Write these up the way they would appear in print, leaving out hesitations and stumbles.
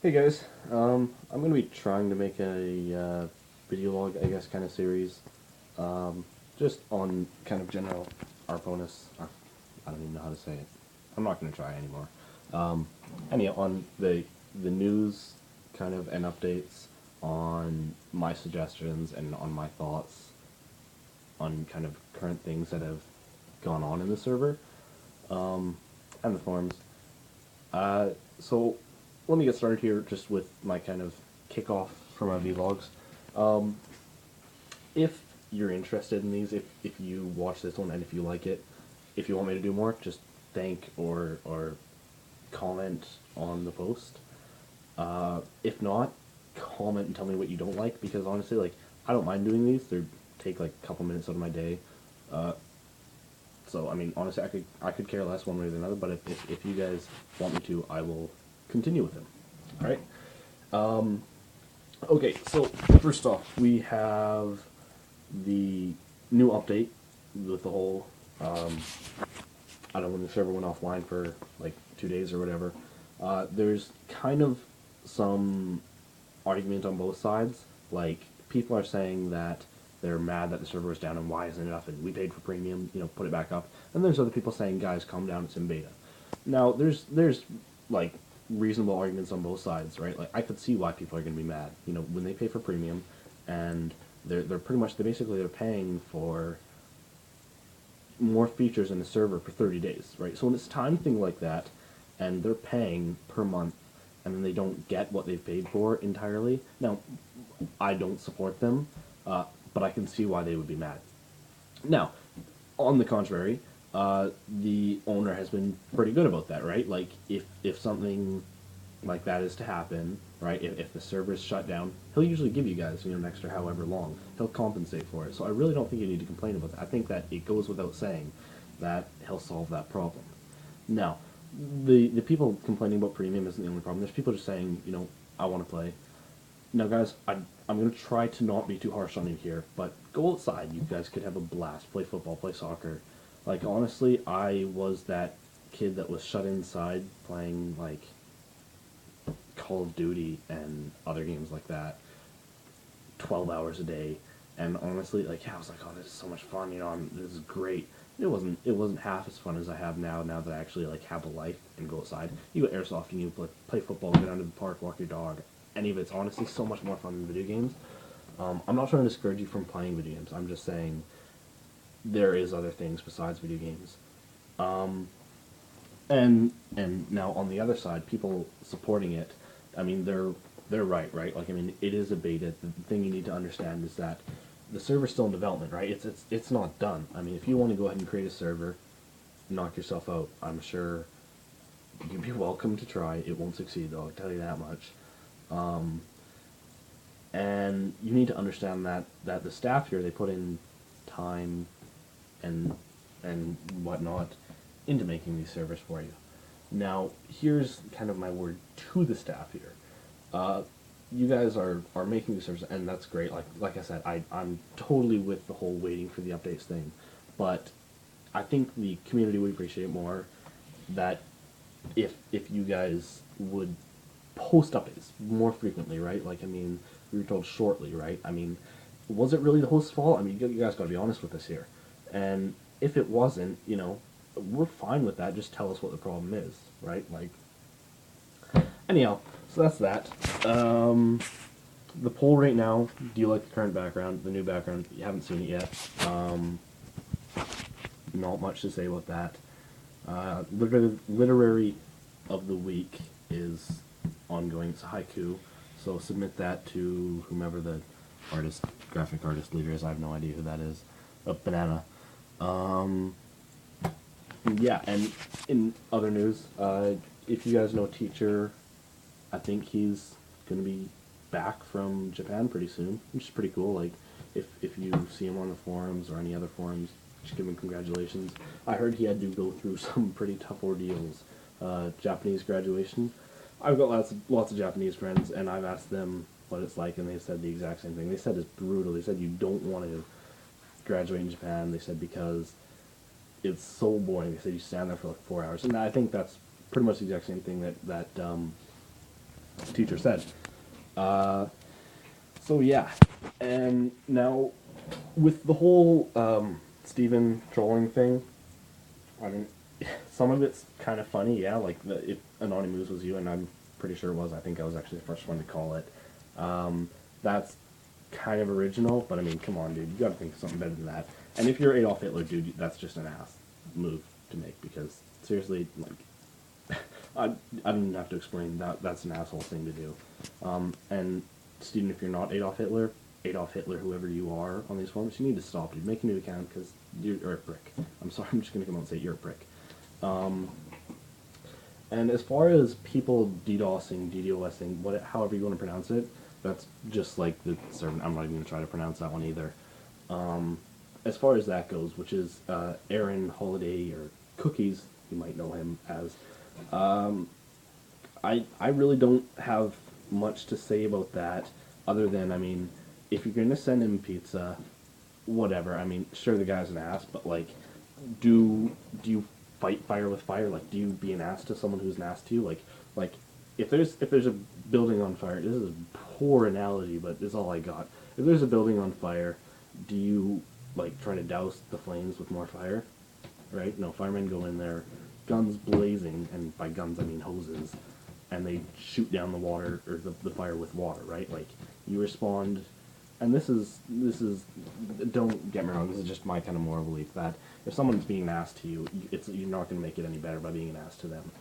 Hey guys, I'm gonna be trying to make a video log, I guess, kind of series, just on kind of general Arponas. I don't even know how to say it. I'm not gonna try anymore. Anyhow, on the news, kind of, and updates on my suggestions and on my thoughts on kind of current things that have gone on in the server, and the forums. So let me get started here just with my kind of kickoff for my vlogs. If you're interested in these, if you watch this one and if you like it, if you want me to do more, just thank or comment on the post. If not, comment and tell me what you don't like, because honestly, like, I don't mind doing these. They take like a couple minutes out of my day. So I mean, honestly, I could care less one way or the other. But if you guys want me to, I will continue with them. All right. Okay. So first off, we have the new update with the whole. I don't know, when the server went offline for like 2 days or whatever. There's kind of some argument on both sides. Like, people are saying that they're mad that the server was down and why isn't it up, and we paid for premium, put it back up. And there's other people saying, guys, calm down, it's in beta. Now, there's like reasonable arguments on both sides, right? Like, I could see why people are going to be mad. When they pay for premium, and they're pretty much they're paying for more features in the server for 30 days, right? So when it's a time thing like that, and they're paying per month, and then they don't get what they've paid for entirely. Now, I don't support them, but I can see why they would be mad. Now, on the contrary, the owner has been pretty good about that, right? Like, if something like that is to happen, right, if the server is shut down, he'll usually give you guys, an extra however long. He'll compensate for it. So I really don't think you need to complain about that. I think that it goes without saying that he'll solve that problem. Now, the people complaining about premium isn't the only problem. There's people just saying, I want to play. Now, guys, I'm going to try to not be too harsh on you here, but go outside. You guys could have a blast. Play football, play soccer. Like, honestly, I was that kid that was shut inside playing, like, Call of Duty and other games like that 12 hours a day. And honestly, like, yeah, I was like, oh, this is so much fun, this is great. It wasn't half as fun as I have now that I actually, like, have a life and go outside. You go airsoft, you play football, go down to the park, walk your dog. Any of it's honestly so much more fun than video games. I'm not trying to discourage you from playing video games. I'm just saying there is other things besides video games. And now on the other side, people supporting it, I mean, they're right? Like, I mean, it is a beta. The thing you need to understand is that the server's still in development, right? It's not done. I mean, if you want to go ahead and create a server, knock yourself out. I'm sure you'd be welcome to try. It won't succeed, though, I'll tell you that much. And you need to understand that the staff here, they put in time and whatnot into making these servers for you. Now, here's kind of my word to the staff here. You guys are making these servers, and that's great. Like I said, I'm totally with the whole waiting for the updates thing. But I think the community would appreciate more that if you guys would post updates more frequently, right? Like, I mean, we were told shortly, right? I mean, was it really the host's fault? I mean, you guys got to be honest with us here. And if it wasn't, we're fine with that. Just tell us what the problem is, right? Like, anyhow, so that's that. The poll right now, do you like the current background, the new background? You haven't seen it yet. Not much to say about that. Literary of the week is ongoing. It's a haiku, so submit that to whomever the graphic artist leader is. I have no idea who that is. Banana. Yeah, and in other news, if you guys know Teacher, I think he's going to be back from Japan pretty soon, which is pretty cool. Like, if you see him on the forums or any other forums, just give him congratulations. I heard he had to go through some pretty tough ordeals. Japanese graduation. I've got lots of Japanese friends, and I've asked them what it's like, and they said the exact same thing. They said it's brutal. They said you don't want to graduate in Japan. They said because it's so boring. They said you stand there for like 4 hours, and I think that's pretty much the exact same thing that the teacher said. So yeah, and now with the whole Steven trolling thing, I mean, some of it's kind of funny, yeah. Like if Anonymous was you, and I'm pretty sure it was. I think I was actually the first one to call it. That's kind of original, but I mean, come on, dude, you got to think of something better than that. And if you're Adolf Hitler, dude, that's just an ass move to make, because seriously, like, I don't even have to explain that. That's an asshole thing to do. And Steven, if you're not Adolf Hitler, whoever you are on these forums, you need to stop, dude. Make a new account, because you're a prick. I'm sorry, I'm just going to come out and say you're a prick. And as far as people DDoSing, however you want to pronounce it, that's just like the servant. I'm not even going to try to pronounce that one either. As far as that goes, which is Aaron Holiday, or Cookies, you might know him as, I really don't have much to say about that, other than, I mean, if you're going to send him pizza, whatever. I mean, sure, the guy's an ass, but like, do you fight fire with fire? Like, do you be an ass to someone who's an ass to you? Like if there's a building on fire, this is a poor analogy, but it's all I got. If there's a building on fire, do you like try to douse the flames with more fire? Right? No, firemen go in there, guns blazing, and by guns I mean hoses, and they shoot down the water, or the fire with water, right? Like, you respond, and this is, don't get me wrong, this is just my kind of moral belief, that if someone's being an ass to you, you're not going to make it any better by being an ass to them.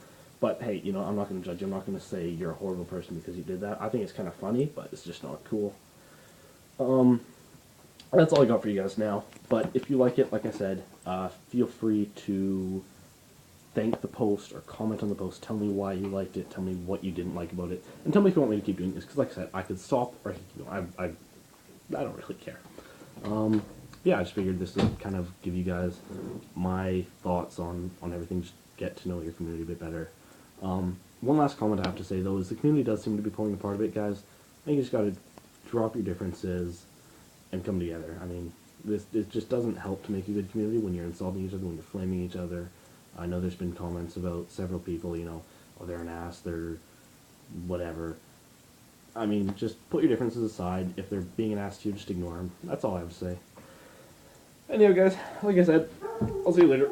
But hey, you know, I'm not going to judge you, I'm not going to say you're a horrible person because you did that. I think it's kind of funny, but it's just not cool. That's all I got for you guys now. But if you like it, like I said, feel free to thank the post or comment on the post. Tell me why you liked it. Tell me what you didn't like about it. And tell me if you want me to keep doing this. Because like I said, I could stop or I could keep going. I don't really care. Yeah, I just figured this would kind of give you guys my thoughts on everything. Just get to know your community a bit better. One last comment I have to say, though, is the community does seem to be pulling apart a bit, guys. I think you just got to drop your differences and come together. I mean, it just doesn't help to make a good community when you're insulting each other, when you're flaming each other. I know there's been comments about several people, you know, oh, they're an ass, they're whatever. I mean, just put your differences aside. If they're being an ass to you, just ignore them. That's all I have to say. Anyway, guys, like I said, I'll see you later.